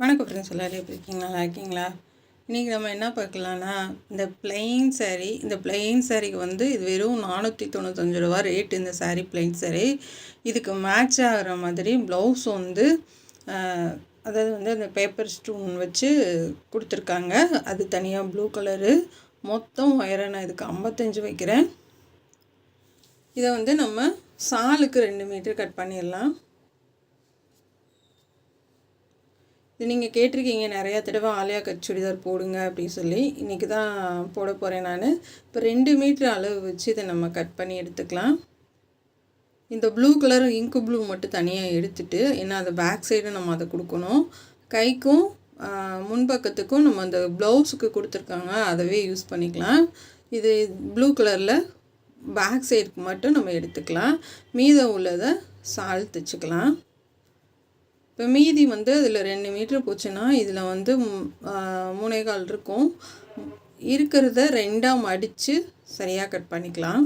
வணக்கம் ஃப்ரெண்ட்ஸ், எல்லோரும் எப்படி இருக்கீங்களா? நல்லா இருக்கீங்களா? இன்றைக்கி நம்ம என்ன பார்க்கலான்னா, இந்த பிளெயின் சாரீக்கு வந்து இது வெறும் 495 ரூபா ரேட். இந்த சாரீ பிளெயின் சாரீ இதுக்கு மேட்ச் ஆகிற மாதிரி ப்ளவுஸ் வந்து அதாவது வந்து அந்த பேப்பர் ஸ்டோன் வச்சு கொடுத்துருக்காங்க. அது தனியாக ப்ளூ கலரு. மொத்தம் ஒயரை நான் இதுக்கு 55 வைக்கிறேன். இதை வந்து நம்ம சாலுக்கு 2 மீட்டர் கட் பண்ணிடலாம். இது நீங்கள் கேட்டிருக்கீங்க நிறையா தடவை ஆலியா கட் சுடிதார் போடுங்க அப்படின்னு சொல்லி. இன்றைக்கி தான் போட போகிறேன் நான். இப்போ 2 மீட்டர் அளவு வச்சு இதை நம்ம கட் பண்ணி எடுத்துக்கலாம். இந்த ப்ளூ கலர் இங்கு ப்ளூ மட்டும் தனியாக எடுத்துகிட்டு, ஏன்னா அது பேக் சைடு நம்ம அதை கொடுக்கணும். கைக்கும் முன்பக்கத்துக்கும் நம்ம அந்த ப்ளவுஸுக்கு கொடுத்துருக்காங்க, அதவே யூஸ் பண்ணிக்கலாம். இது ப்ளூ கலரில் பேக் சைடுக்கு மட்டும் நம்ம எடுத்துக்கலாம். மீதம் உள்ளதை சால் தைச்சிக்கலாம். இப்போ மீதி வந்து அதில் 2 மீட்ரு போச்சுன்னா இதில் வந்து 3.25 இருக்கும். இருக்கிறத 2ஆக மடித்து சரியாக கட் பண்ணிக்கலாம்.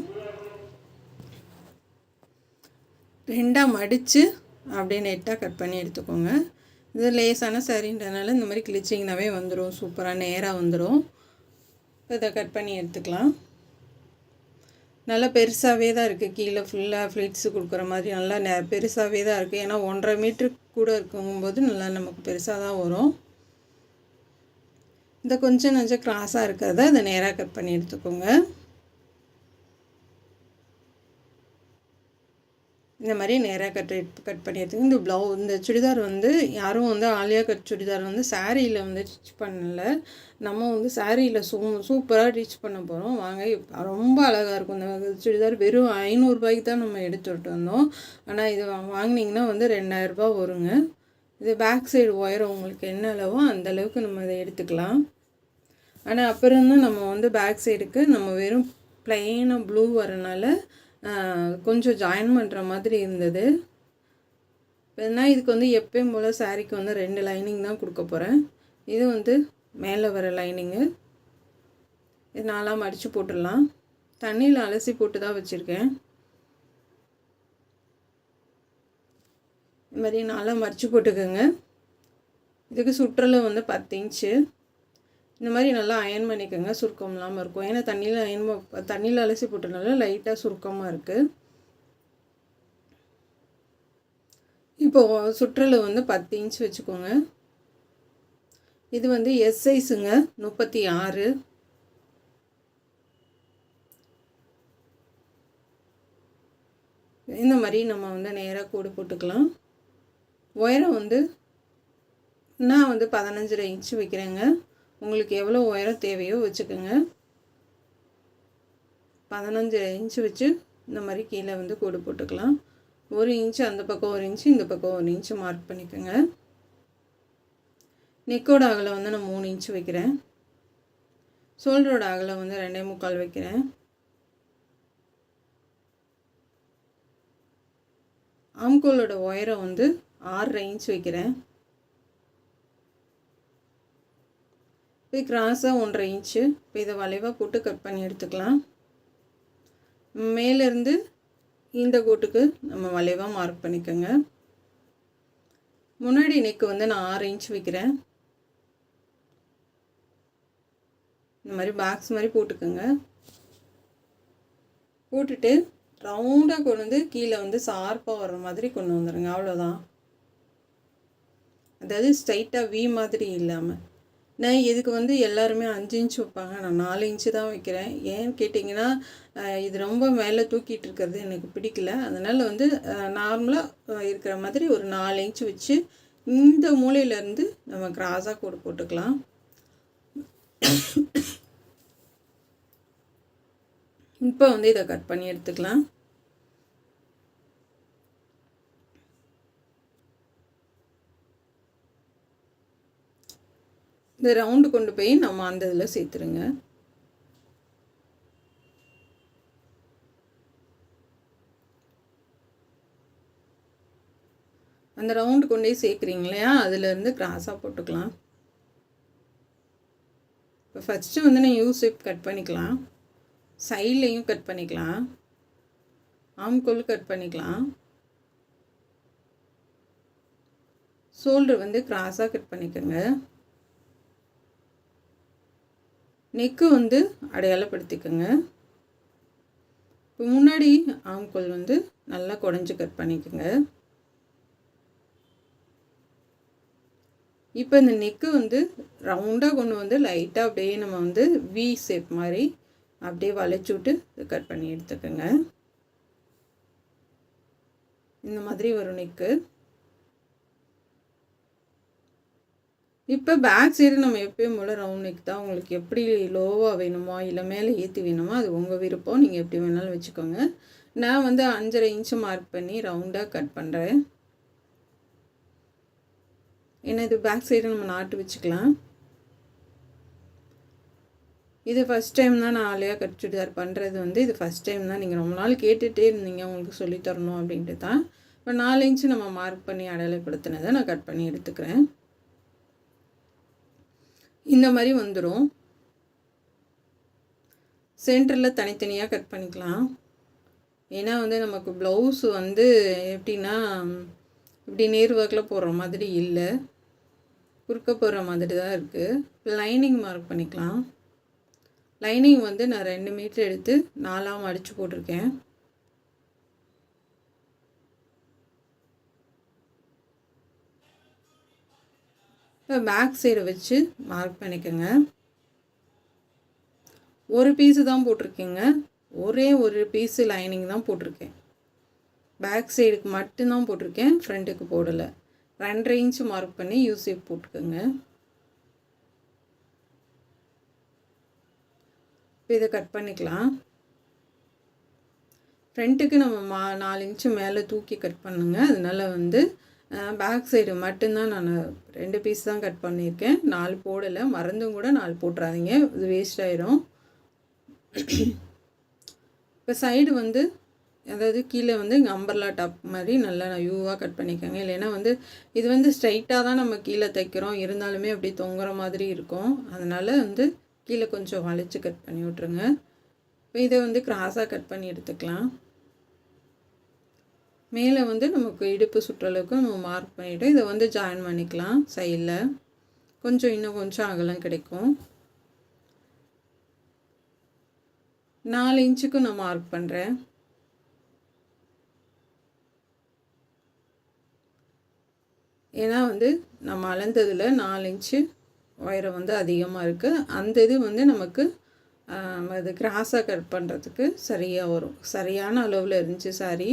2ஆக மடித்து அப்படியே நெட்டாக கட் பண்ணி எடுத்துக்கோங்க. இது லேசான சாரின்றனால இந்த மாதிரி கிழிச்சிங்கனாவே வந்துடும், சூப்பராக நேராக வந்துடும். இதை கட் பண்ணி எடுத்துக்கலாம். நல்லா பெருசாகவே தான் இருக்குது. கீழே ஃபுல்லாக ஃப்ளிட்ஸு கொடுக்குற மாதிரி நல்லா பெருசாகவே தான் இருக்குது. ஏன்னா 1.5 மீட்ரு கூட இருக்கும்போது நல்லா நமக்கு பெருசாக தான் வரும். இந்த கொஞ்சம் கிராஸாக இருக்கிறத அதை நேராக கட் பண்ணி எடுத்துக்கோங்க. இந்த மாதிரி நேராக கட் பண்ணி எடுத்துக்கோங்க. இந்த சுடிதார் வந்து யாரும் வந்து ஆலியா கட் சுடிதார் வந்து சாரியில் வந்து ஸ்டிச் பண்ணலை. நம்ம வந்து சாரியில் சூப்பராக ஸ்டிச் பண்ண போகிறோம். வாங்க, ரொம்ப அழகாக இருக்கும். இந்த சுடிதார் வெறும் 500 ரூபாய்க்கு தான் நம்ம எடுத்துகிட்டு வந்தோம். ஆனால் இது வாங்கினீங்கன்னா வந்து 2000 ரூபா வருங்க. இது பேக் சைடு ஒயர் உங்களுக்கு என்ன அளவோ அந்த அளவுக்கு நம்ம இதை எடுத்துக்கலாம். ஆனால் அப்புறம் தான் நம்ம வந்து பேக் சைடுக்கு நம்ம வெறும் ப்ளைனாக ப்ளூ வரனால கொஞ்சம் ஜாயின் பண்ணுற மாதிரி இருந்தது. ஏன்னா இதுக்கு வந்து எப்பயும் போல் சாரீக்கு வந்து 2 லைனிங் தான் கொடுக்க போகிறேன். இது வந்து மேலே வர லைனிங்கு. இது 4ஆக மடித்து போட்டுடலாம். தண்ணியில் அலசி போட்டு தான் வச்சுருக்கேன். இது மாதிரி 4ஆக மடித்து போட்டுக்கோங்க. இதுக்கு சுற்றளவு வந்து 10 இன்ச்சு. இந்த மாதிரி நல்லா அயன் பண்ணிக்கோங்க, சுருக்கம் இல்லாமல் இருக்கும். ஏன்னா தண்ணியில் அலசி போட்டதுனால லைட்டாக சுருக்கமாக இருக்குது. இப்போது சுற்றளவு வந்து 10 இன்ச் வச்சுக்கோங்க. இது வந்து எஸ் சைஸுங்க, 36. இந்த மாதிரி நம்ம வந்து நேராக கோடு போட்டுக்கலாம். உயரம் வந்து நான் வந்து 15.5 இன்ச்சு வைக்கிறேங்க. உங்களுக்கு எவ்வளோ உயரம் தேவையோ வச்சுக்கோங்க. 15 இன்ச்சு வச்சு இந்த மாதிரி கீழே வந்து கோடு போட்டுக்கலாம். 1 இன்ச்சு அந்த பக்கம் 1 இன்ச்சு, இந்த பக்கம் 1 இன்ச்சு மார்க் பண்ணிக்கோங்க. நெக்கோட அகலம் வந்து நான் 3 இன்ச்சு வைக்கிறேன். ஷோல்டரோட அகலம் வந்து 2.25 வைக்கிறேன். ஆம்கோலோட உயரம் வந்து 6.5 இன்ச்சு வைக்கிறேன். இப்போ கிராஸாக 1.5 இன்ச்சு. இப்போ இதை வளைவாக போட்டு கட் பண்ணி எடுத்துக்கலாம். மேலேருந்து இந்த கோட்டுக்கு நம்ம வளைவாக மார்க் பண்ணிக்கோங்க. முன்னாடி நெக்கு வந்து நான் 6 இன்ச் வைக்கிறேன். இந்த மாதிரி பாக்ஸ் மாதிரி போட்டுக்கோங்க. போட்டுட்டு ரவுண்டாக கொண்டு வந்து கீழே வந்து ஷார்ப்பாக வர்ற மாதிரி கொண்டு வந்துடுங்க. அவ்வளோதான். அதாவது ஸ்ட்ரைட்டாக வி மாதிரி இல்லாமல். நான் இதுக்கு வந்து எல்லாருமே 5 இன்ச் வைப்பாங்க, நான் 4 இன்ச்சு தான் வைக்கிறேன். ஏன்னு கேட்டிங்கன்னா இது ரொம்ப மேலே தூக்கிட்டு இருக்கிறது எனக்கு பிடிக்கல. அதனால் வந்து நார்மலாக இருக்கிற மாதிரி ஒரு 4 இன்ச்சு வச்சு இந்த மூலையிலேருந்து நம்ம கிராஸாக கோடு போட்டுக்கலாம். இப்போ வந்து இதை கட் பண்ணி எடுத்துக்கலாம். இந்த ரவுண்டு கொண்டு போய் நம்ம அந்த இதில் சேர்த்துருங்க. அந்த ரவுண்டு கொண்டு போய் சேர்க்குறீங்க இல்லையா, அதுலேருந்து கிராஸாக போட்டுக்கலாம். இப்போ ஃபஸ்ட்டு வந்து நான் யூ ஷேப் கட் பண்ணிக்கலாம். சைட்லேயும் கட் பண்ணிக்கலாம். ஆம்கோல் கட் பண்ணிக்கலாம். ஷோல்டர் வந்து கிராஸாக கட் பண்ணிக்கோங்க. நெக்கு வந்து அடையாளப்படுத்திக்கோங்க. இப்போ முன்னாடி ஆம்கோல் வந்து நல்லா குடஞ்சி கட் பண்ணிக்கோங்க. இப்போ இந்த நெக்கு வந்து ரவுண்டாக கொண்டு வந்து லைட்டாக அப்படியே நம்ம வந்து வி ஷேப் மாதிரி அப்படியே வளைச்சி விட்டு கட் பண்ணி எடுத்துக்கோங்க. இந்த மாதிரி வரும் நெக்கு. இப்போ பேக் சைடு நம்ம எப்பயும் போல் ரவுண்ட் நெக் தான். உங்களுக்கு எப்படி லோவாக வேணுமோ இல்லை மேலே ஏற்றி வேணுமோ அது உங்கள் விருப்பம். நீங்கள் எப்படி வேணாலும் வச்சுக்கோங்க. நான் வந்து 5.5 இன்ச்சு மார்க் பண்ணி ரவுண்டாக கட் பண்ணுறேன். ஏன்னா இது பேக் சைடு நம்ம நாட்டு வச்சுக்கலாம். இது ஃபஸ்ட் டைம் தான் நான் ஆலியா கட் சுடிதார் பண்ணுறது வந்து இது ஃபஸ்ட் டைம் தான். நீங்கள் ரொம்ப நாள் கேட்டுகிட்டே இருந்தீங்க உங்களுக்கு சொல்லித்தரணும் அப்படின்ட்டு தான். இப்போ 4 இன்ச்சு நம்ம மார்க் பண்ணி அடையாளப்படுத்தினதை நான் கட் பண்ணி எடுத்துக்கிறேன். இந்த மாதிரி வந்துடும். சென்டரில் தனித்தனியாக கட் பண்ணிக்கலாம். ஏன்னா வந்து நமக்கு ப்ளவுஸு வந்து எப்படின்னா இப்படி நேர் வாக்கில் போடுற மாதிரி இல்லை, குறுக்க போடுற மாதிரி தான் இருக்குது. லைனிங் மார்க் பண்ணிக்கலாம். லைனிங் வந்து நான் 2 மீட்டர் எடுத்து 4ஆக மடித்து போட்டிருக்கேன். இப்போ பேக் சைடை வச்சு மார்க் பண்ணிக்கோங்க. ஒரு பீஸு தான் போட்டிருக்கேங்க. ஒரே ஒரு பீஸு லைனிங் தான் போட்டிருக்கேன். பேக் சைடுக்கு மட்டும்தான் போட்டிருக்கேன், ஃப்ரண்ட்டுக்கு போடலை. 2.5 இன்ச்சு மார்க் பண்ணி யூசேப் போட்டுக்கோங்க. இப்போ இதை கட் பண்ணிக்கலாம். ஃப்ரண்ட்டுக்கு நம்ம 4 இன்ச்சு மேலே தூக்கி கட் பண்ணுங்க. அதனால் வந்து பேக் சைடு மட்டும்தான் நான் 2 பீஸ் தான் கட் பண்ணியிருக்கேன், 4 போடலை. மறந்தும் கூட 4 போட்டுறாதீங்க, இது வேஸ்ட் ஆகிடும். இப்போ சைடு வந்து அதாவது கீழே வந்து இங்கே அம்பர்லா டாப் மாதிரி நல்லா யூவாக கட் பண்ணிக்கோங்க. இல்லைன்னா வந்து இது வந்து ஸ்ட்ரைட்டாக தான் நம்ம கீழே தைக்கிறோம், இருந்தாலுமே அப்படி தொங்குற மாதிரி இருக்கும். அதனால் வந்து கீழே கொஞ்சம் வளைச்சி கட் பண்ணி விட்ருங்க. இப்போ இதை வந்து கிராஸாக கட் பண்ணி எடுத்துக்கலாம். மேலே வந்து நமக்கு இடுப்பு சுற்றளவுக்கு நம்ம மார்க் பண்ணிவிட்டு இதை வந்து ஜாயின் பண்ணிக்கலாம். சைடில் இன்னும் கொஞ்சம் அகலம் கிடைக்கும். 4 இன்ச்சுக்கு நான் மார்க் பண்ணுறேன். ஏன்னா வந்து நம்ம அளந்ததில் 4 இன்ச்சு உயரம் வந்து அதிகமாக இருக்குது. அந்த இது வந்து நமக்கு அது கிராஸாக கட் பண்ணுறதுக்கு சரியாக வரும். சரியான அளவில் இருந்துச்சு சாரி.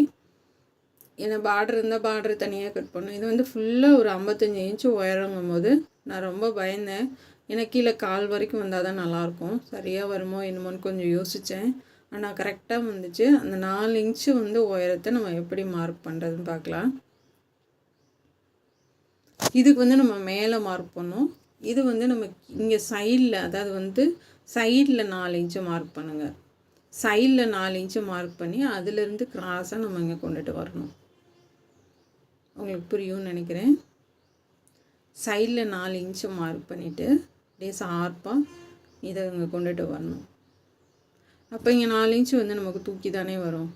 ஏன்னா பார்டர் இருந்தால் பார்டர் தனியாக கட் பண்ணணும். இது வந்து ஃபுல்லாக ஒரு 55 இன்ச்சு உயரங்கும் போது நான் ரொம்ப பயந்தேன். ஏன்னா கீழே கால் வரைக்கும் வந்தால் தான் நல்லாயிருக்கும். சரியாக வருமோ என்னமோன்னு கொஞ்சம் யோசித்தேன். ஆனால் கரெக்டாக வந்துச்சு. அந்த 4 இன்ச்சு வந்து உயரத்தை நம்ம எப்படி மார்க் பண்ணுறதுன்னு பார்க்கலாம். இதுக்கு வந்து நம்ம மேலே மார்க் பண்ணோம். இது வந்து நம்ம இங்கே சைடில், அதாவது வந்து சைடில் 4 இன்ச்சு மார்க் பண்ணுங்கள். சைடில் 4 இன்ச்சு மார்க் பண்ணி அதிலிருந்து கிராஸாக நம்ம இங்கே கொண்டுட்டு வரணும். உங்களுக்கு புரியும்னு நினைக்கிறேன். சைடில் 4 இன்ச்சு மார்க் பண்ணிவிட்டு அப்படியே ஷார்ப்பாக இதை இங்கே கொண்டுட்டு வரணும். அப்போ இங்கே 4 இன்ச்சு வந்து நமக்கு தூக்கி தானே வரும்.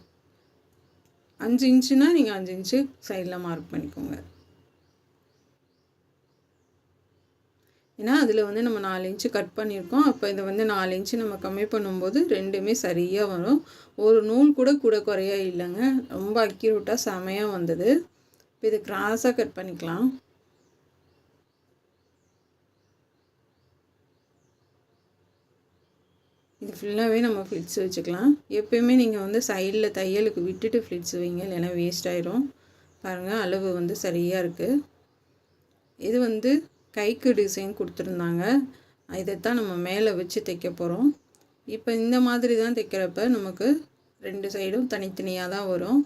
5 இன்ச்சுனா நீங்கள் 5 இன்ச்சு சைடில் மார்க் பண்ணிக்கோங்க. ஏன்னா அதில் வந்து நம்ம 4 இன்ச்சு கட் பண்ணியிருக்கோம். அப்போ இதை வந்து 4 இன்ச்சு நம்ம கம்மி பண்ணும்போது ரெண்டுமே சரியாக வரும். ஒரு நூல் கூட குறையா இல்லைங்க. ரொம்ப அக்யூரேட்டாக செமையாக வந்தது. இப்போ இது கிராஸாக கட் பண்ணிக்கலாம். இது ஃபுல்லாகவே நம்ம ஃப்ளிட்ஸ் வச்சுக்கலாம். எப்போயுமே நீங்கள் வந்து சைடில் தையலுக்கு விட்டுட்டு ஃப்ளிட்ஸ் வைங்க, இல்லைன்னா வேஸ்ட் ஆயிரும். பாருங்கள், அளவு வந்து சரியாக இருக்குது. இது வந்து கைக்கு டிசைன் கொடுத்துருந்தாங்க. இதைத்தான் நம்ம மேலே வச்சு தைக்க போகிறோம். இப்போ இந்த மாதிரி தான் தைக்கிறப்ப நமக்கு 2 சைடும் தனித்தனியாக தான் வரும்.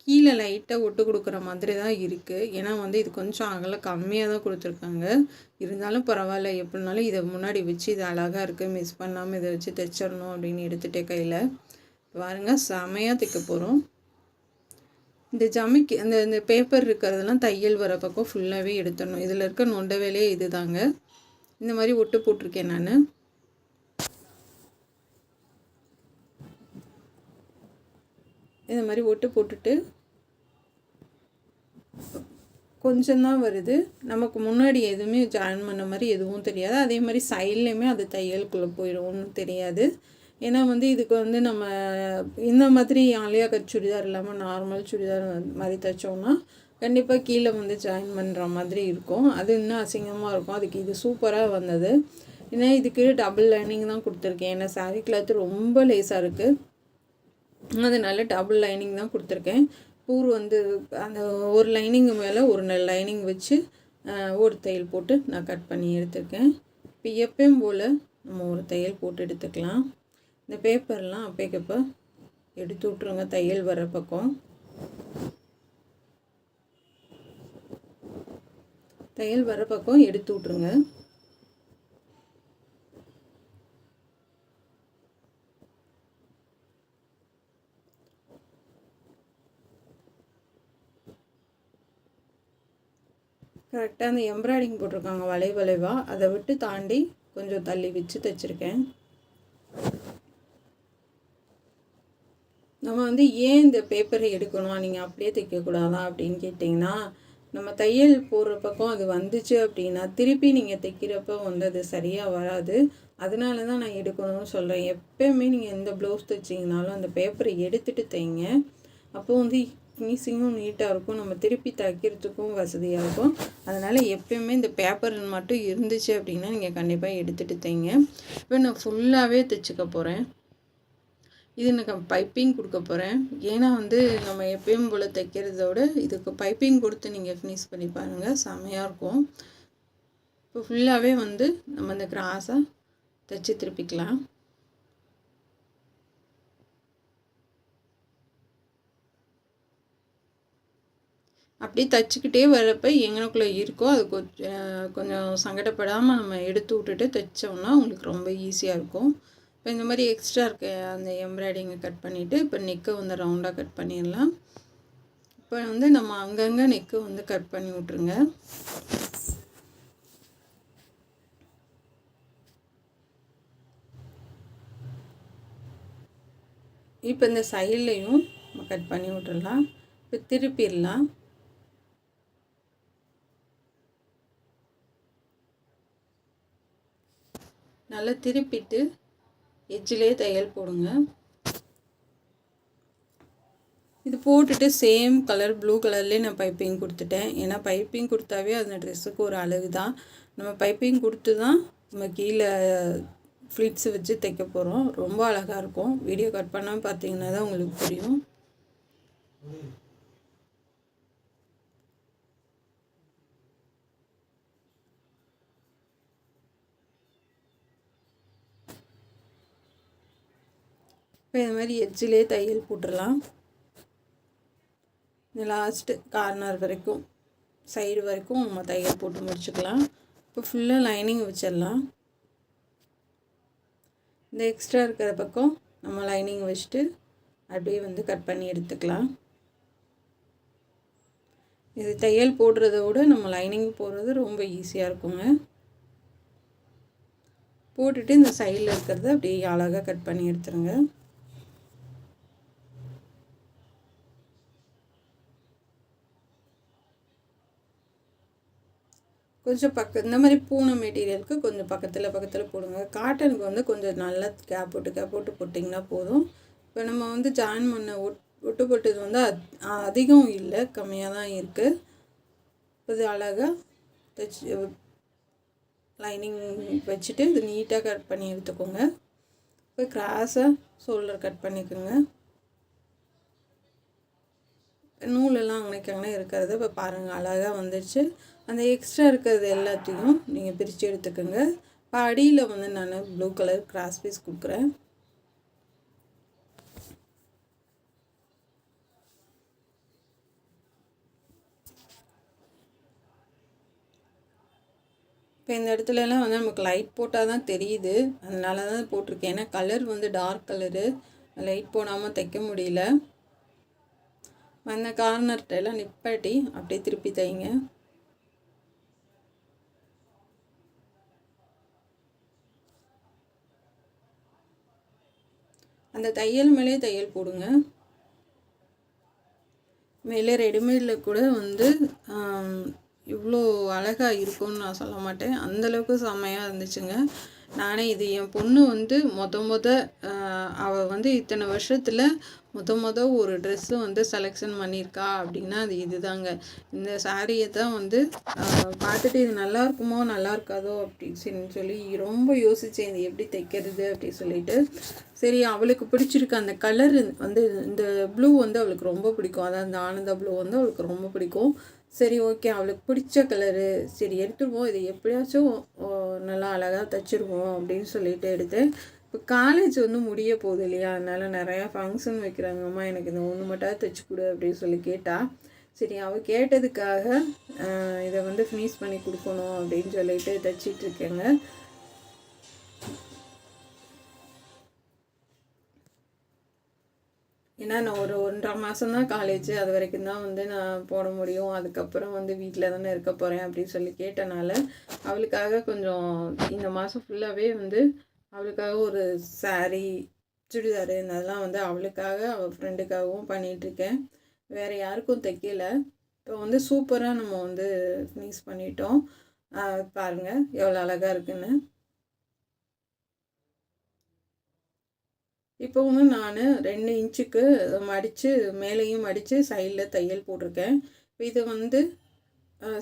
கீழே லைட்டாக ஒட்டு கொடுக்குற மாதிரி தான் இருக்குது. ஏன்னா வந்து இது கொஞ்சம் அகலம் கம்மியாக தான் கொடுத்துருக்காங்க. இருந்தாலும் பரவாயில்ல, எப்படினாலும் இதை முன்னாடி வச்சு இது அழகாக இருக்குது, மிஸ் பண்ணாமல் இதை வச்சு தைச்சிடணும் அப்படின்னு எடுத்துகிட்டே கையில் பாருங்கள், செமையாக தைக்க போகிறோம். இந்த ஜமிக்கு இந்த பேப்பர் இருக்கிறதெல்லாம் தையல் வர பக்கம் ஃபுல்லாகவே எடுத்துடணும். இதில் இருக்க நொண்ட வேலையே இது தாங்க. இந்த மாதிரி ஒட்டு போட்டிருக்கேன் நான். இந்த மாதிரி ஒட்டு போட்டுட்டு கொஞ்சம் தான் வருது. நமக்கு முன்னாடி எதுவுமே ஜாயின் பண்ண மாதிரி எதுவும் தெரியாது. அதே மாதிரி சைட்லேயுமே அது தையலுக்குள்ளே போயிடும்னு தெரியாது. ஏன்னா வந்து இதுக்கு வந்து நம்ம இந்த மாதிரி ஆலியா கட் சுடிதார் இல்லாமல் நார்மல் சுடிதார் மாதிரி தைச்சோம்னா கண்டிப்பாக கீழே வந்து ஜாயின் பண்ணுற மாதிரி இருக்கும். அது இன்னும் அசிங்கமாக இருக்கும். அதுக்கு இது சூப்பராக வந்தது. ஏன்னா இதுக்கு டபுள் லைனிங் தான் கொடுத்துருக்கேன். ஏன்னா சாரீ கிளாத் ரொம்ப லேஸாக இருக்குது, அதனால டபுள் லைனிங் தான் கொடுத்துருக்கேன். பூர் வந்து அந்த ஒரு லைனிங்கு மேலே ஒரு லைனிங் வச்சு ஒரு தையல் போட்டு நான் கட் பண்ணி எடுத்துருக்கேன். இப்போ எப்பயும் போல் நம்ம ஒரு தையல் போட்டு எடுத்துக்கலாம். இந்த பேப்பர்லாம் அப்போக்கப்போ எடுத்து விட்ருங்க தையல் வர பக்கம். தையல் வர பக்கம் எடுத்து விட்ருங்க. கரெக்டாக அந்த எம்ப்ராய்டிங் போட்டிருக்காங்க வளைவாக, அதை விட்டு தாண்டி கொஞ்சம் தள்ளி வச்சு தைச்சிருக்கேன். நம்ம வந்து ஏன் இந்த பேப்பரை எடுக்கணும், நீங்கள் அப்படியே தைக்கக்கூடாதா அப்படின்னு கேட்டிங்கன்னா, நம்ம தையல் போடுற பக்கம் அது வந்துச்சு அப்படின்னா திருப்பி நீங்கள் தைக்கிறப்ப வந்து அது சரியாக வராது. அதனால தான் நான் எடுக்கணும்னு சொல்கிறேன். எப்போயுமே நீங்கள் எந்த ப்ளவுஸ் தைச்சிங்கனாலும் அந்த பேப்பரை எடுத்துகிட்டு தைங்க. அப்போ வந்து ஃபினிஷிங்கும் நீட்டாக இருக்கும், நம்ம திருப்பி தைக்கிறதுக்கும் வசதியாக இருக்கும். அதனால் எப்போயுமே இந்த பேப்பர் மட்டும் இருந்துச்சு அப்படின்னா நீங்கள் கண்டிப்பாக எடுத்துகிட்டு தைங்க. இப்போ நான் ஃபுல்லாகவே தைச்சிக்க போகிறேன். இது எனக்கு பைப்பிங் கொடுக்க போகிறேன். ஏன்னா வந்து நம்ம எப்பயும் போல் தைக்கிறதோட இதுக்கு பைப்பிங் கொடுத்து நீங்கள் ஃபினிஷ் பண்ணி பாருங்கள், செம்மையாக இருக்கும். இப்போ ஃபுல்லாகவே வந்து நம்ம இந்த கிராஸாக தைச்சி திருப்பிக்கலாம். அப்படி தைச்சிக்கிட்டே வரப்போ எங்கனக்குள்ளே இருக்கோ அது கொஞ்சம் சங்கடப்படாமல் நம்ம எடுத்து விட்டுட்டு தைச்சோம்னா உங்களுக்கு ரொம்ப ஈஸியாக இருக்கும். இப்போ இந்த மாதிரி எக்ஸ்ட்ரா இருக்க அந்த எம்ப்ராய்டிங்கை கட் பண்ணிவிட்டு இப்போ நெக்கை வந்து ரவுண்டாக கட் பண்ணிடலாம். இப்போ வந்து நம்ம அங்கங்கே நெக்கு வந்து கட் பண்ணி விட்ருங்க. இப்போ இந்த சைட்லேயும் கட் பண்ணி விட்டுடலாம். இப்போ திருப்பிடலாம். நல்லா திருப்பிட்டு எட்ஜிலே தையல் போடுங்க. இது போட்டுட்டு சேம் கலர் ப்ளூ கலர்லேயே நான் பைப்பிங் கொடுத்துட்டேன். ஏன்னா பைப்பிங் கொடுத்தாவே அந்த ட்ரெஸ்ஸுக்கு ஒரு அழகு தான். நம்ம பைப்பிங் கொடுத்து தான் நம்ம கீழே ஃப்ளிட்ஸு வச்சு தைக்க போகிறோம். ரொம்ப அழகாக இருக்கும். வீடியோ கட் பண்ணாமல் பார்த்தீங்கன்னா தான் உங்களுக்கு புரியும். இப்போ இந்த மாதிரி எட்ஜிலே தையல் போட்டுடலாம். இந்த லாஸ்ட்டு கார்னர் வரைக்கும் சைடு வரைக்கும் நம்ம தையல் போட்டு முடிச்சுக்கலாம். இப்போ ஃபுல்லாக லைனிங் வச்சிடலாம். இந்த எக்ஸ்ட்ரா இருக்கிற பக்கம் நம்ம லைனிங் வச்சுட்டு அப்படியே வந்து கட் பண்ணி எடுத்துக்கலாம். இது தையல் போடுறத விட நம்ம லைனிங் போடுறது ரொம்ப ஈஸியாக இருக்குங்க. போட்டுட்டு இந்த சைடில் இருக்கிறத அப்படியே அழகாக கட் பண்ணி எடுத்துருங்க. கொஞ்சம் இந்த மாதிரி பூனை மெட்டீரியலுக்கு கொஞ்சம் பக்கத்தில் போடுங்க. காட்டனுக்கு வந்து கொஞ்சம் நல்லா கேப் போட்டு போட்டிங்கன்னா போதும். இப்போ நம்ம வந்து ஜாயின் பண்ண ஒட்டு போட்டது வந்து அதிகம் இல்லை, கம்மியாக தான் இருக்குது. இது அழகாக தைச்சி லைனிங் வச்சுட்டு இது நீட்டாக கட் பண்ணி எடுத்துக்கோங்க. இப்போ கிராஸாக ஷோல்டர் கட் பண்ணிக்கோங்க. நூலெல்லாம் அங்கனைக்கு இருக்கிறது இப்போ பாருங்கள் அழகாக வந்துடுச்சு. அந்த எக்ஸ்ட்ரா இருக்கிறது எல்லாத்தையும் நீங்கள் பிரித்து எடுத்துக்கோங்க. இப்போ அடியில் வந்து நான் ப்ளூ கலர் கிராஸ் பீஸ் கொடுக்குறேன். இப்போ இந்த இடத்துலலாம் வந்து நமக்கு லைட் போட்டால் தான் தெரியுது, அதனால தான் போட்டிருக்கேன். ஏன்னா கலர் வந்து டார்க் கலரு, லைட் போடாமல் தைக்க முடியல. அந்த கார்னர்கிட்ட எல்லாம் நிப்பாட்டி அப்படியே திருப்பி தைங்க. அந்த தையல் மேலே தையல் போடுங்க. மேலே ரெடிமேடில் கூட வந்து இவ்வளோ அழகாக இருக்கும்னு நான் சொல்ல மாட்டேன். அந்தளவுக்கு செம்மையாக இருந்துச்சுங்க. நானே இது என் பொண்ணு வந்து அவள் வந்து இத்தனை வருஷத்தில் ஒரு ட்ரெஸ்ஸு வந்து செலெக்ஷன் பண்ணியிருக்கா அப்படின்னா அது இதுதாங்க. இந்த சாரியை தான் வந்து பார்த்துட்டு இது நல்லா இருக்குமோ நல்லா இருக்காதோ அப்படின்னு சொல்லி ரொம்ப யோசித்தேன், இது எப்படி தைக்கிறது அப்படின்னு சொல்லிட்டு. சரி, அவளுக்கு பிடிச்சிருக்கு அந்த கலர் வந்து இந்த ப்ளூ வந்து அவளுக்கு ரொம்ப பிடிக்கும். அதாவது இந்த ஆனந்தா ப்ளூ வந்து அவளுக்கு ரொம்ப பிடிக்கும். சரி, ஓகே, அவளுக்கு பிடிச்ச கலரு, சரி எடுத்துருவோம், இது எப்படியாச்சும் நல்லா அழகாக தைச்சிருவோம் அப்படின்னு சொல்லிட்டு எடுத்தேன். இப்போ காலேஜ் வந்து முடிய போகுது இல்லையா, அதனால் நிறையா ஃபங்க்ஷன் வைக்கிறாங்கம்மா, எனக்கு இந்த ஒன்று மட்டும் தைச்சி கொடு அப்படின்னு சொல்லி கேட்டால், சரி அவள் கேட்டதுக்காக இதை வந்து ஃபினிஷ் பண்ணி கொடுக்கணும் அப்படின்னு சொல்லிட்டு தைச்சிட்ருக்கேங்க. ஏன்னா நான் ஒரு 1.5 மாதம்தான் காலேஜ், அது வரைக்கும் தான் வந்து நான் போட முடியும். அதுக்கப்புறம் வந்து வீட்டில் தானே இருக்க போகிறேன் அப்படின்னு சொல்லி கேட்டனால அவளுக்காக கொஞ்சம் இந்த மாதம் ஃபுல்லாகவே வந்து அவளுக்காக ஒரு சாரீ, சுடிதாரு அதெல்லாம் வந்து அவளுக்காக அவள் ஃப்ரெண்டுக்காகவும் பண்ணிகிட்ருக்கேன். வேறு யாருக்கும் தைக்கலை. இப்போ வந்து சூப்பராக நம்ம வந்து ஃபினிஷ் பண்ணிட்டோம். பாருங்கள் எவ்வளோ அழகாக இருக்குன்னு. இப்போ வந்து நான் 2 இன்ச்சுக்கு மடித்து மேலேயும் மடித்து சைடில் தையல் போட்டிருக்கேன். இப்போ இதை வந்து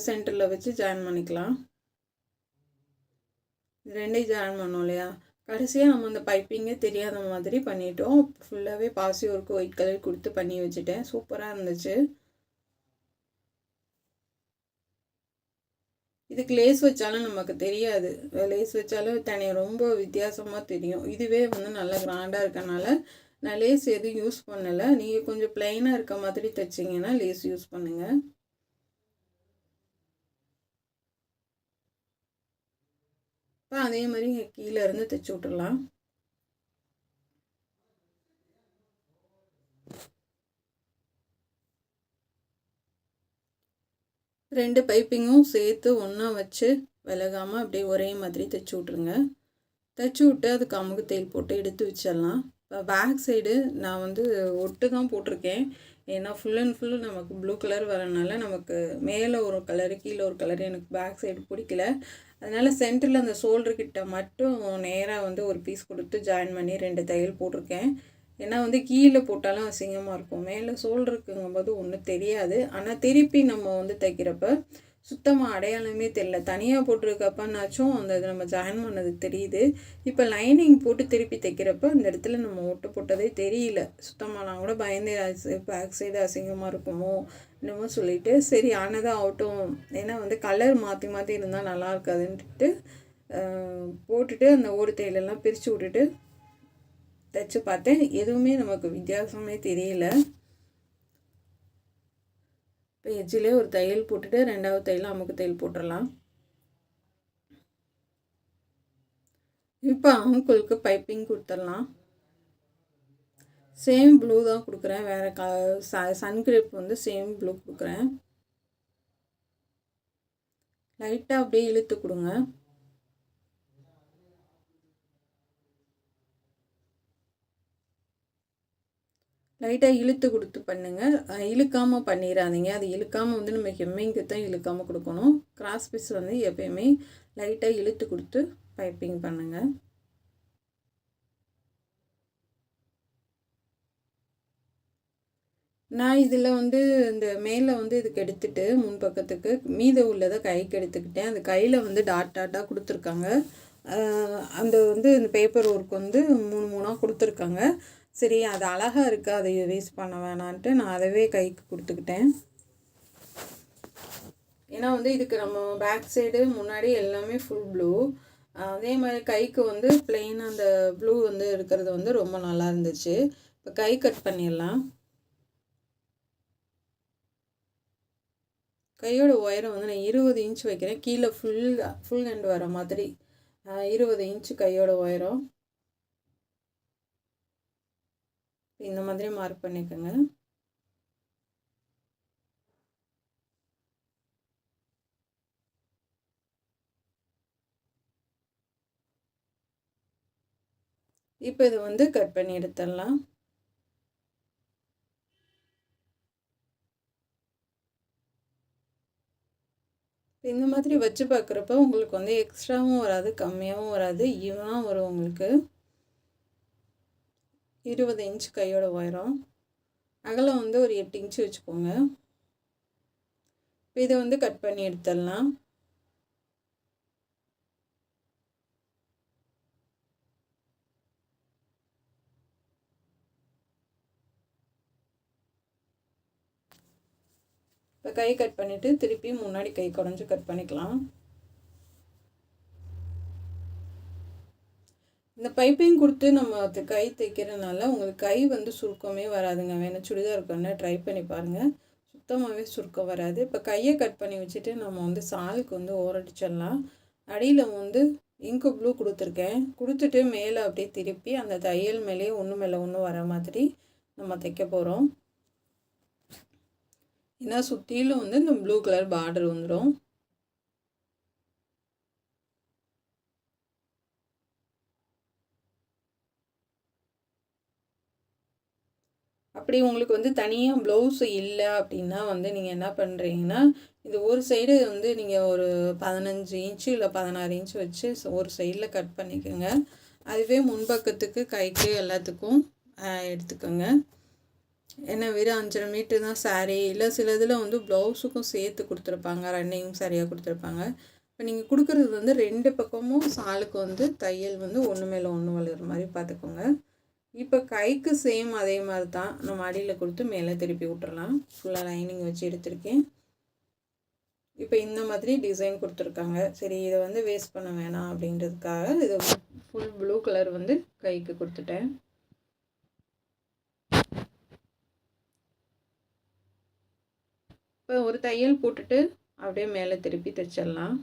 சென்டரில் வச்சு ஜாயின் பண்ணிக்கலாம். 2யும் ஜாயின் பண்ணோம் இல்லையா, கடைசியாக நம்ம அந்த பைப்பிங்கே தெரியாத மாதிரி பண்ணிட்டோம். ஃபுல்லாகவே பாசி ஒர்க்கு ஒயிட் கலர் கொடுத்து பண்ணி வச்சுட்டேன். சூப்பராக இருந்துச்சு. இதுக்கு லேஸ் வச்சாலும் நமக்கு தெரியாது, லேஸ் வச்சாலும் ரொம்ப வித்தியாசமாக தெரியும். இதுவே வந்து நல்லா கிராண்டாக இருக்கனால நான் லேஸ் எதுவும் யூஸ் பண்ணலை. நீங்கள் கொஞ்சம் ப்ளைனாக இருக்க மாதிரி தைச்சிங்கன்னா லேஸ் யூஸ் பண்ணுங்கள். இப்போ அதே மாதிரி கீழே இருந்து தைச்சி விட்டுடலாம். ரெண்டு பைப்பிங்கும் சேர்த்து ஒன்றா வச்சு விலகாமல் அப்படியே ஒரே மாதிரி தைச்சி விட்ருங்க. தைச்சி விட்டு அதுக்கு அமுகு தையல் போட்டு எடுத்து வச்சிடலாம். இப்போ பேக் சைடு நான் வந்து ஒட்டு தான் போட்டிருக்கேன். ஏன்னா ஃபுல் அண்ட் ஃபுல் நமக்கு ப்ளூ கலர் வரனால நமக்கு மேலே ஒரு கலரு கீழே ஒரு கலரு எனக்கு பேக் சைடு பிடிக்கல. அதனால் சென்டரில் அந்த ஷோல்டர்கிட்ட மட்டும் நேராக வந்து ஒரு பீஸ் கொடுத்து ஜாயின் பண்ணி 2 தையல் போட்டிருக்கேன். ஏன்னா வந்து கீழே போட்டாலும் அசிங்கமாக இருக்கும், மேலே ஷோல்டருக்குங்கும்போது ஒன்றும் தெரியாது. ஆனால் திருப்பி நம்ம வந்து தைக்கிறப்ப சுத்தமாக அடையாளமே தெரியல. தனியாக போட்டிருக்கப்பனாச்சும் அந்த இது நம்ம ஜாயின் பண்ணது தெரியுது. இப்போ லைனிங் போட்டு திருப்பி தைக்கிறப்ப அந்த இடத்துல நம்ம ஒட்டு போட்டதே தெரியல. சுத்தமாக நான் கூட பயந்தே பேக் சைடு அசிங்கமாக இருக்குமோ என்னமோ சொல்லிவிட்டு சரி ஆனதாக ஆகட்டும், ஏன்னா வந்து கலர் மாற்றி மாற்றி இருந்தால் நல்லா இருக்காதுன்ட்டு போட்டுட்டு அந்த ஓடு தையலெல்லாம் பிரித்து விட்டுட்டு தைச்சி பார்த்தேன். எதுவுமே நமக்கு வித்தியாசமே தெரியல. இப்போ எஜ்ஜிலே ஒரு தையல் போட்டுட்டு 2வது தையல் அமுக்கு தையல் போட்டுடலாம். இப்போ அமுக்குளுக்கு பைப்பிங் கொடுத்துடலாம். சேம் ப்ளூ தான் கொடுக்குறேன், வேறு சன் கிரிப் வந்து சேம் ப்ளூ கொடுக்குறேன். லைட்டாக அப்படியே இழுத்து கொடுங்க. லைட்டாக இழுத்து கொடுத்து பண்ணுங்கள், இழுக்காமல் பண்ணிடாதீங்க. அது இழுக்காமல் வந்து நம்ம ஹெம்மிங்க்கு தான் இழுக்காமல் கொடுக்கணும். கிராஸ் பீஸ் வந்து எப்பயுமே லைட்டாக இழுத்து கொடுத்து பைப்பிங் பண்ணுங்கள். நான் இதில் வந்து இந்த மேலே வந்து இதுக்கு எடுத்துகிட்டு முன்பக்கத்துக்கு மீத உள்ளதை கைக்கு எடுத்துக்கிட்டேன். அந்த கையில் வந்து டாட்டாக கொடுத்துருக்காங்க. அந்த வந்து இந்த பேப்பர் ஒர்க் வந்து 3 கொடுத்துருக்காங்க. சரி அது அழகாக இருக்குது, அதை வேஸ்ட் பண்ண வேணான்ட்டு நான் அதவே கைக்கு கொடுத்துக்கிட்டேன். ஏன்னா வந்து இதுக்கு நம்ம பேக் சைடு முன்னாடி எல்லாமே ஃபுல் ப்ளூ, அதே மாதிரி கைக்கு வந்து பிளெயின் அந்த ப்ளூ வந்து இருக்கிறது வந்து ரொம்ப நல்லா இருந்துச்சு. இப்போ கை கட் பண்ணிடலாம். கையோட உயரம் வந்து நான் 20 இன்ச் வைக்கிறேன். கீழே ஃபுல் ஹேண்ட் வர மாதிரி 20 இன்ச்சு கையோட உயரம். இந்த மாதிரி மார்க் பண்ணிக்கோங்க. இப்போ இதை வந்து கட் பண்ணி எடுத்துடலாம். இந்த மாதிரி வச்சு பார்க்குறப்ப உங்களுக்கு வந்து எக்ஸ்ட்ராவும் வராது, கம்மியாகவும் வராது, ஈவனாக வரும். உங்களுக்கு 20 இன்ச் கையோட உயரம், அகலம் வந்து ஒரு 8 இன்ச்சு வச்சுக்கோங்க. இப்போ இதை வந்து கட் பண்ணி எடுத்துடலாம். இப்போ கை கட் பண்ணிவிட்டு திருப்பி முன்னாடி கை குறைஞ்சி கட் பண்ணிக்கலாம். இந்த பைப்பிங் கொடுத்து நம்ம கை தைக்கிறதுனால உங்களுக்கு கை வந்து சுருக்கமே வராதுங்க. வேணால் சுடிதார் கண்ணை ட்ரை பண்ணி பாருங்கள், சுத்தமாகவே சுருக்கம் வராது. இப்போ கையை கட் பண்ணி வச்சுட்டு நம்ம வந்து சாலுக்கு வந்து ஓரடிச்சிடலாம். அடியில் வந்து இங்கு ப்ளூ கொடுத்துருக்கேன், கொடுத்துட்டு மேலே அப்படியே திருப்பி அந்த தையல் மேலேயே ஒன்று மேலே ஒன்று வர மாதிரி நம்ம தைக்க போகிறோம். ஏன்னா சுற்றிலும் வந்து இந்த ப்ளூ கலர் பார்டர் வந்துடும். அப்படி உங்களுக்கு வந்து தனியாக ப்ளவுஸு இல்லை அப்படின்னா வந்து நீங்கள் என்ன பண்ணுறீங்கன்னா, இது ஒரு சைடு வந்து நீங்கள் ஒரு 15 இன்ச்சு இல்லை 16 இன்ச்சு வச்சு ஒரு சைடில் கட் பண்ணிக்கோங்க. அதுவே முன்பக்கத்துக்கு கைக்கு எல்லாத்துக்கும் எடுத்துக்கோங்க. ஏன்னா வெறும் 5.5 மீட்டர் தான் சாரீ, இல்லை சில இதில் வந்து ப்ளவுஸுக்கும் சேர்த்து கொடுத்துருப்பாங்க, ரன்னிங் சரியாக கொடுத்துருப்பாங்க. இப்போ நீங்கள் கொடுக்குறது வந்து 2 பக்கமும் சாலுக்கு வந்து தையல் வந்து ஒன்று மேலே ஒன்று வளர்கிற மாதிரி பார்த்துக்கோங்க. இப்போ கைக்கு சேம் அதே மாதிரி தான் நம்ம அடியில் கொடுத்து மேலே திருப்பி விட்டுறலாம். ஃபுல்லாக லைனிங் வச்சு எடுத்திருக்கேன். இப்போ இந்த மாதிரி டிசைன் கொடுத்துருக்காங்க. சரி, இதை வந்து வேஸ்ட் பண்ண வேணாம் அப்படின்றதுக்காக இதை ஃபுல் ப்ளூ கலர் வந்து கைக்கு கொடுத்துட்டேன். இப்போ ஒரு தையல் போட்டுட்டு அப்படியே மேலே திருப்பி தைச்சிடலாம்.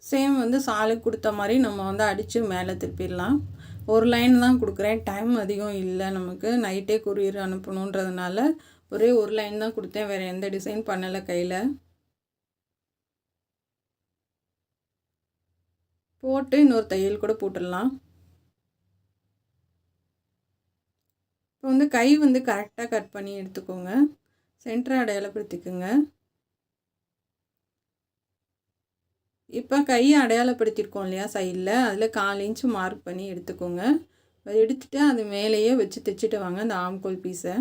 சேம் வந்து சாலுக்கு கொடுத்த மாதிரி நம்ம வந்து அடித்து மேலே திருப்பிடலாம். ஒரு லைன் தான் கொடுக்குறேன், டைம் அதிகம் இல்லை நமக்கு, நைட்டே கொரியர் அனுப்பணுன்றதுனால ஒரே ஒரு லைன் தான் கொடுத்தேன், வேறு எந்த டிசைன் பண்ணலை கையில். போட்டு இன்னொரு தையல் கூட போட்டுடலாம். இப்போ வந்து கை வந்து கரெக்டாக கட் பண்ணி எடுத்துக்கோங்க, சென்டரை அடையாளப்படுத்திக்கோங்க. இப்போ கையை அடையாளப்படுத்தியிருக்கோம் இல்லையா சைடில், அதில் 4 இன்ச்சு மார்க் பண்ணி எடுத்துக்கோங்க. எடுத்துகிட்டு அது மேலேயே வச்சு தைச்சிட்டு வாங்க அந்த ஆம்கோல் பீஸை.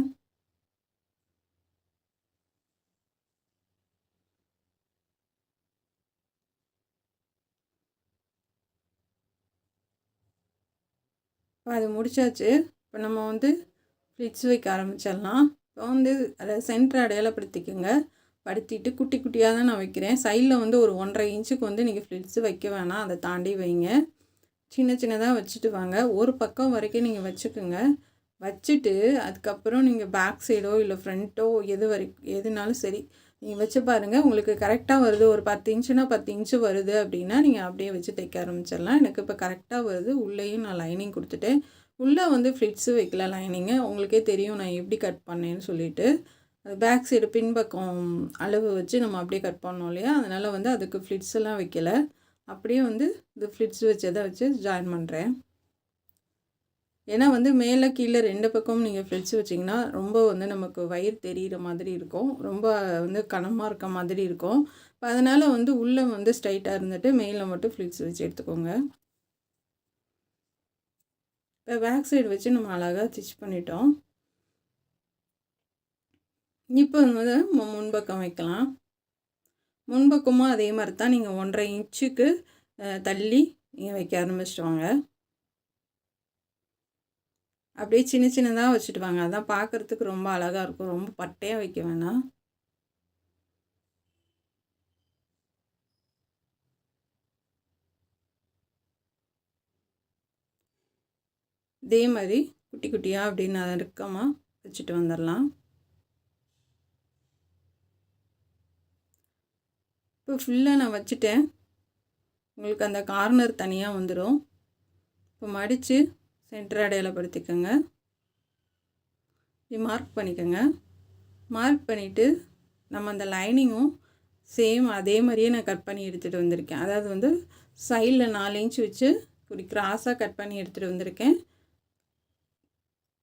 இப்போ அது முடிச்சாச்சு. இப்போ நம்ம வந்து ஃப்ளிட்ஸ் வைக்க ஆரம்பிச்சிடலாம். இப்போ வந்து அதை சென்டரை அடையாளப்படுத்திக்கோங்க. படுத்திட்டு குட்டி குட்டியாக தான் நான் வைக்கிறேன். சைடில் வந்து ஒரு 1.5 இன்ச்சுக்கு வந்து நீங்கள் ஃப்ளிட்ஸு வைக்க வேணாம், அதை தாண்டி வைங்க. சின்ன சின்னதாக வச்சுட்டு வாங்க. ஒரு பக்கம் வரைக்கும் நீங்கள் வச்சுக்கோங்க. வச்சுட்டு அதுக்கப்புறம் நீங்கள் பேக் சைடோ இல்லை ஃப்ரண்ட்டோ எதுனாலும் சரி நீங்கள் வச்சு பாருங்கள். உங்களுக்கு கரெக்டாக வருது, ஒரு 10 இன்ச்சுனா 10 இன்ச்சு வருது அப்படின்னா நீங்கள் அப்படியே வச்சு தைக்க ஆரம்பிச்சிடலாம். எனக்கு இப்போ கரெக்டாக வருது. உள்ளேயும் நான் லைனிங் கொடுத்துட்டேன். உள்ளே வந்து ஃப்ளிட்ஸு வைக்கல, லைனிங்கு உங்களுக்கே தெரியும் நான் எப்படி கட் பண்ணேன்னு சொல்லிவிட்டு. அது பேக் சைடு பின்பக்கம் அளவு வச்சு நம்ம அப்படியே கட் பண்ணோம் இல்லையா, அதனால் வந்து அதுக்கு ஃப்ளிட்ஸ் எல்லாம் வைக்கல, அப்படியே வந்து இது ஃப்ளிட்ஸ் வச்சதை வச்சு ஜாயின் பண்ணுறேன். ஏன்னா வந்து மேலே கீழே 2 பக்கமும் நீங்கள் ஃப்ளிட்ஸ் வச்சிங்கன்னா ரொம்ப வந்து நமக்கு வயிறு தெரிகிற மாதிரி இருக்கும், ரொம்ப வந்து கனமாக இருக்க மாதிரி இருக்கும். இப்போ அதனால் வந்து உள்ளே வந்து ஸ்ட்ரைட்டாக இருந்துட்டு மேலே மட்டும் ஃப்ளிட்ஸ் வச்சு எடுத்துக்கோங்க. இப்போ பேக் சைடு வச்சு நம்ம அழகாக ஸ்டிச் பண்ணிட்டோம். இப்போ வந்து முன்பக்கம் வைக்கலாம். முன்பக்கமும் அதே மாதிரி தான் நீங்கள் 1.5 இன்ச்சுக்கு தள்ளி நீங்கள் வைக்க ஆரம்பிச்சிட்டு வாங்க. அப்படியே சின்ன சின்னதாக வச்சுட்டு வாங்க, அதான் பார்க்குறதுக்கு ரொம்ப அழகாக இருக்கும். ரொம்ப பட்டையாக வைக்க வேணாம். இதே மாதிரி குட்டி குட்டியாக அப்படி நறுக்கமாக வச்சுட்டு வந்துடலாம். இப்போ ஃபுல்லாக நான் வச்சுட்டேன். உங்களுக்கு அந்த கார்னர் தனியாக வந்துடும். இப்போ மடித்து சென்டர் அடையாளப்படுத்திக்கோங்க. இப்படி மார்க் பண்ணிக்கோங்க. மார்க் பண்ணிவிட்டு நம்ம அந்த லைனிங்கும் சேம் அதே மாதிரியே நான் கட் பண்ணி எடுத்துகிட்டு வந்திருக்கேன். அதாவது வந்து சைடில் 4 இன்ச் வச்சு இப்படி கிராஸாக கட் பண்ணி எடுத்துகிட்டு வந்திருக்கேன்.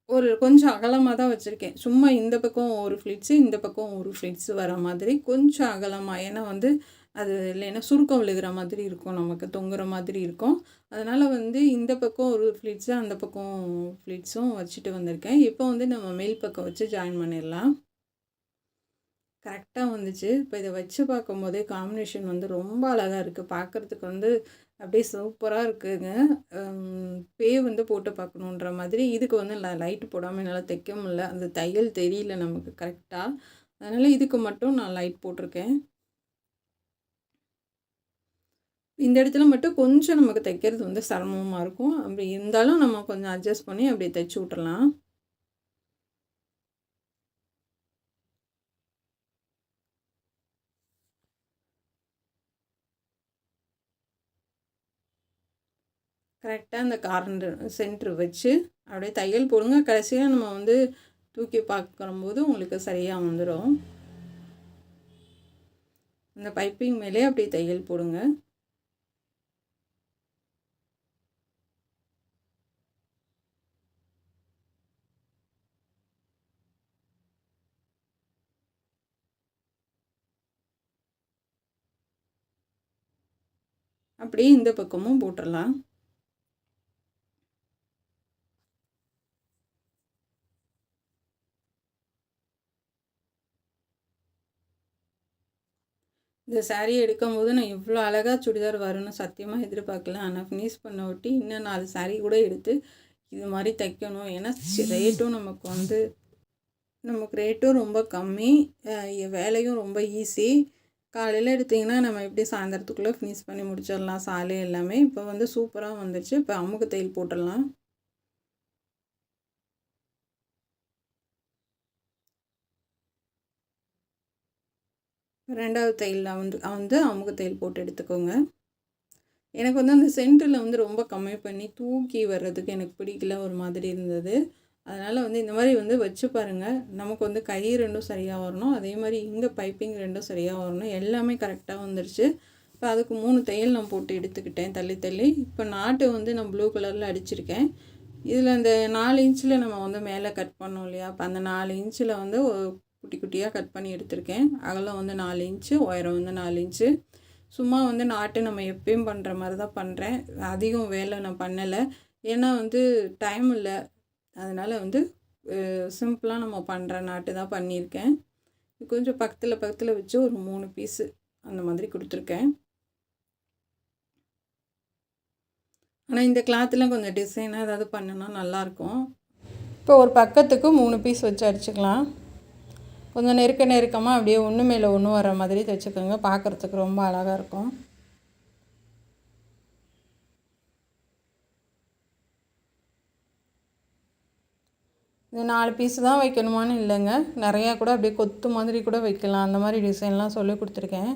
ஒரு கொஞ்சம் அகலமாக தான் வச்சுருக்கேன். சும்மா இந்த பக்கம் ஒரு ஃப்ளிட்ஸு, இந்த பக்கம் ஒரு ஃப்ளிட்ஸு வர மாதிரி கொஞ்சம் அகலமாக. ஏன்னா வந்து அது இல்லைன்னா சுருக்கம் விழுகிற மாதிரி இருக்கும், நமக்கு தொங்குற மாதிரி இருக்கும். அதனால் வந்து இந்த பக்கம் ஒரு ஃப்ளிட்ஸு, அந்த பக்கம் ஃப்ளிட்ஸும் வச்சுட்டு வந்திருக்கேன். இப்போ வந்து நம்ம மேல் பக்கம் வச்சு ஜாயின் பண்ணிடலாம். கரெக்டாக வந்துச்சு. இப்போ இதை வச்சு பார்க்கும்போதே காம்பினேஷன் வந்து ரொம்ப அழகாக இருக்குது. பார்க்குறதுக்கு வந்து அப்படியே சூப்பராக இருக்குதுங்க. வந்து போட்டு பார்க்கணுன்ற மாதிரி. இதுக்கு வந்து லைட்டு போடாமல் என்னால் தைக்க முடியல. அந்த தையல் தெரியல நமக்கு கரெக்டாக. அதனால் இதுக்கு மட்டும் நான் லைட் போட்டிருக்கேன். இந்த இடத்துல மட்டும் கொஞ்சம் நமக்கு தைக்கிறது வந்து சிரமமாக இருக்கும். அப்படி இருந்தாலும் நம்ம கொஞ்சம் அட்ஜஸ்ட் பண்ணி அப்படியே தைச்சி விட்றலாம். கரெக்டாக அந்த கார்னர் சென்ட்ரு வச்சு அப்படியே தையல் போடுங்க. கடைசியாக நம்ம வந்து தூக்கி பார்க்கும்போது உங்களுக்கு சரியாக வந்துடும். அந்த பைப்பிங் மேலே அப்படியே தையல் போடுங்க. அப்படியே இந்த பக்கமும் போட்டுடலாம். இந்த சாரீ எடுக்கும்போது நான் இவ்வளோ அழகாக சுடிதார் வரும்னு சத்தியமாக எதிர்பார்க்கல. ஆனால் ஃபினிஷ் பண்ண ஒட்டி இன்னும் 4 சாரீ கூட எடுத்து இது மாதிரி தைக்கணும். ஏன்னா ரேட்டும் நமக்கு ரேட்டும் ரொம்ப கம்மி, வேலையும் ரொம்ப ஈஸி. காலையில் எடுத்திங்கன்னா நம்ம எப்படி சாயந்தரத்துக்குள்ளே ஃபினிஷ் பண்ணி முடிச்சிடலாம் சாலை எல்லாமே. இப்போ வந்து சூப்பராக வந்துடுச்சு. இப்போ அமுக்கு தையல் போட்டுடலாம். ரெண்டாவது தையலில் வந்து அமுக்கு தையல் போட்டு எடுத்துக்கோங்க. எனக்கு வந்து அந்த சென்டரில் வந்து ரொம்ப கம்மி பண்ணி தூக்கி வர்றதுக்கு எனக்கு பிடிக்கல, ஒரு மாதிரி இருந்தது. அதனால் வந்து இந்த மாதிரி வந்து வச்சு பாருங்கள். நமக்கு வந்து கை ரெண்டும் சரியாக வரணும், அதே மாதிரி இங்கே பைப்பிங் ரெண்டும் சரியாக வரணும். எல்லாமே கரெக்டாக வந்துடுச்சு. இப்போ அதுக்கு 3 தையல் நான் போட்டு எடுத்துக்கிட்டேன் தள்ளி தள்ளி. இப்போ நாட்டு வந்து நான் ப்ளூ கலரில் அடிச்சிருக்கேன். இதில் அந்த 4 இன்ச்சில் நம்ம வந்து மேலே கட் பண்ணோம் இல்லையா, அப்போ அந்த 4 இன்ச்சில் வந்து குட்டி குட்டியாக கட் பண்ணி எடுத்திருக்கேன். அகலம் வந்து 4 இன்ச்சு, உயரம் வந்து 4 இன்ச்சு. சும்மா வந்து நாட்டு நம்ம எப்பயும் பண்ணுற மாதிரி தான் பண்ணுறேன். அதிகம் வேலை நான் பண்ணலை, ஏன்னா வந்து டைம் இல்லை. அதனால் வந்து சிம்பிளாக நம்ம பண்ணுற நாட்டு தான் பண்ணியிருக்கேன். கொஞ்சம் பக்கத்தில் வச்சு ஒரு 3 பீஸு அந்த மாதிரி கொடுத்துருக்கேன். ஆனால் இந்த கிளாத்தில் கொஞ்சம் டிசைனாக ஏதாவது பண்ணினா நல்லாயிருக்கும். இப்போ ஒரு பக்கத்துக்கு 3 பீஸ் வச்சு அடிச்சுக்கலாம். கொஞ்சம் நெருக்கமாக அப்படியே ஒன்று மேலே ஒன்று வர மாதிரி தைச்சிக்கோங்க. பார்க்குறதுக்கு ரொம்ப அழகாக இருக்கும். இது 4 பீஸு தான் வைக்கணுமான்னு இல்லைங்க, நிறையா கூட அப்படியே கொத்து மாதிரி கூட வைக்கலாம். அந்த மாதிரி டிசைன்லாம் சொல்லி கொடுத்துருக்கேன்.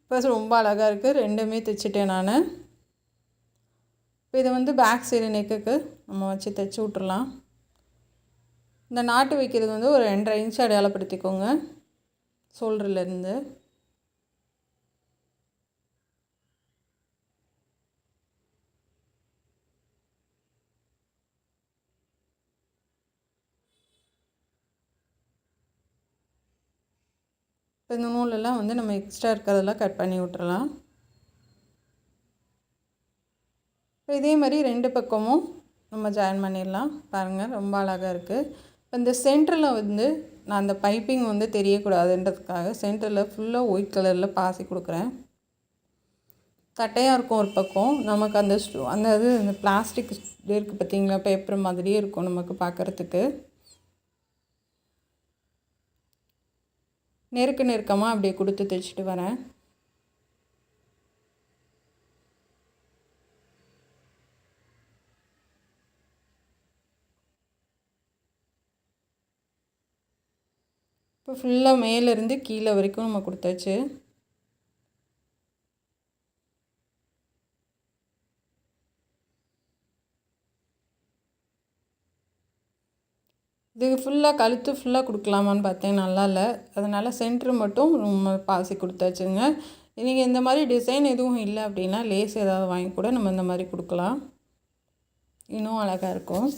இப்போ ரொம்ப அழகாக இருக்குது. 2மே தைச்சிட்டேன் நான். இப்போ இதை வந்து பேக் சைடு நெக்குக்கு நம்ம வச்சு தைச்சி விட்றலாம். இந்த நாட்டு வைக்கிறது வந்து ஒரு 2.5 இன்ச்சு அடையாளப்படுத்திக்கோங்க ஷோல்டர்லேருந்து. இப்போ இந்த நூலெல்லாம் வந்து நம்ம எக்ஸ்ட்ரா இருக்கிறதெல்லாம் கட் பண்ணி விட்டுறலாம். இப்போ இதே மாதிரி 2 பக்கமும் நம்ம ஜாயின் பண்ணிடலாம். பாருங்கள் ரொம்ப அழகாக இருக்குது. இப்போ இந்த சென்டரில் வந்து நான் அந்த பைப்பிங் வந்து தெரியக்கூடாதுன்றதுக்காக சென்டரில் ஃபுல்லாக ஒயிட் கலரில் பாசி கொடுக்குறேன். தட்டையாக இருக்கும் ஒரு பக்கம். நமக்கு அந்த இந்த பிளாஸ்டிக் இருக்குது பார்த்திங்களா, பேப்பர் மாதிரியே இருக்கும் நமக்கு பார்க்குறதுக்கு. நெருக்கமாக அப்படியே கொடுத்து தைச்சிட்டு வரேன். இப்போ ஃபுல்லாக மேலேருந்து கீழே வரைக்கும் நம்ம கொடுத்தாச்சு. இது ஃபுல்லாக கழுத்து ஃபுல்லாக கொடுக்கலாமான்னு பார்த்தேன், நல்லா இல்லை. அதனால் சென்ட்ரு மட்டும் பாசி கொடுத்தாச்சுங்க. நீங்கள் இந்த மாதிரி டிசைன் எதுவும் இல்லை அப்படின்னா லேஸ் ஏதாவது வாங்கி கூட நம்ம இந்த மாதிரி கொடுக்கலாம், இன்னும் அழகாக இருக்கும்.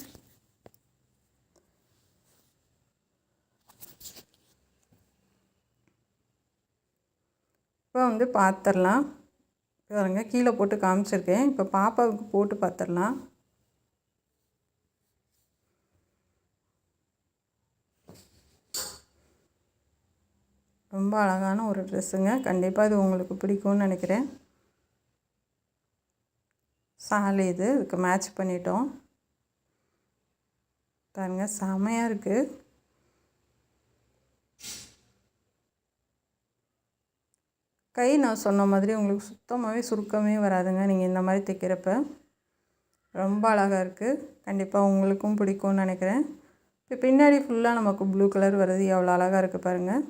இப்போ வந்து பார்த்துடலாம். பாருங்க, கீழே போட்டு காமிச்சிருக்கேன். இப்போ பாப்பாவுக்கு போட்டு பார்த்துடலாம். ரொம்ப அழகான ஒரு ட்ரெஸ்ஸுங்க. கண்டிப்பாக இது உங்களுக்கு பிடிக்கும்னு நினைக்கிறேன். சாலி இது, இதுக்கு மேட்ச் பண்ணிட்டோம். பாருங்க, செமையாக இருக்குது. கை நான் சொன்ன மாதிரி உங்களுக்கு சுத்தமாகவே சுருக்கமே வராதுங்க நீங்கள் இந்த மாதிரி தைக்கிறப்ப. ரொம்ப அழகாக இருக்குது. கண்டிப்பாக உங்களுக்கும் பிடிக்கும்னு நினைக்கிறேன். இப்போ பின்னாடி ஃபுல்லாக நமக்கு ப்ளூ கலர் வருது, எவ்வளோ அழகாக இருக்குது பாருங்கள்.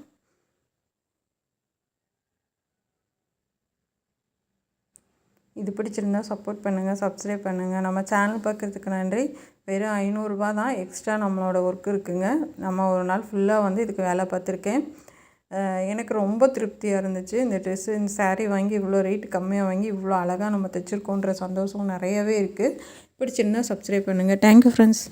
இது பிடிச்சிருந்தால் சப்போர்ட் பண்ணுங்கள், சப்ஸ்கிரைப் பண்ணுங்கள். நம்ம சேனல் பார்க்குறதுக்கு நன்றி. வெறும் 500 ரூபா தான் எக்ஸ்ட்ரா நம்மளோட ஒர்க் இருக்குதுங்க. நம்ம ஒரு நாள் ஃபுல்லாக வந்து இதுக்கு வேலை பார்த்துருக்கேன். எனக்கு ரொம்ப திருப்தியாக இருந்துச்சு. இந்த ட்ரெஸ்ஸு, இந்த சாரீ வாங்கி இவ்வளோ ரேட்டு கம்மியாக வாங்கி இவ்வளோ அழகாக நம்ம தைச்சிருக்கோன்ற சந்தோஷம் நிறையவே இருக்குது. பிடிச்சிருந்தால் சப்ஸ்கிரைப் பண்ணுங்கள். Thank you friends.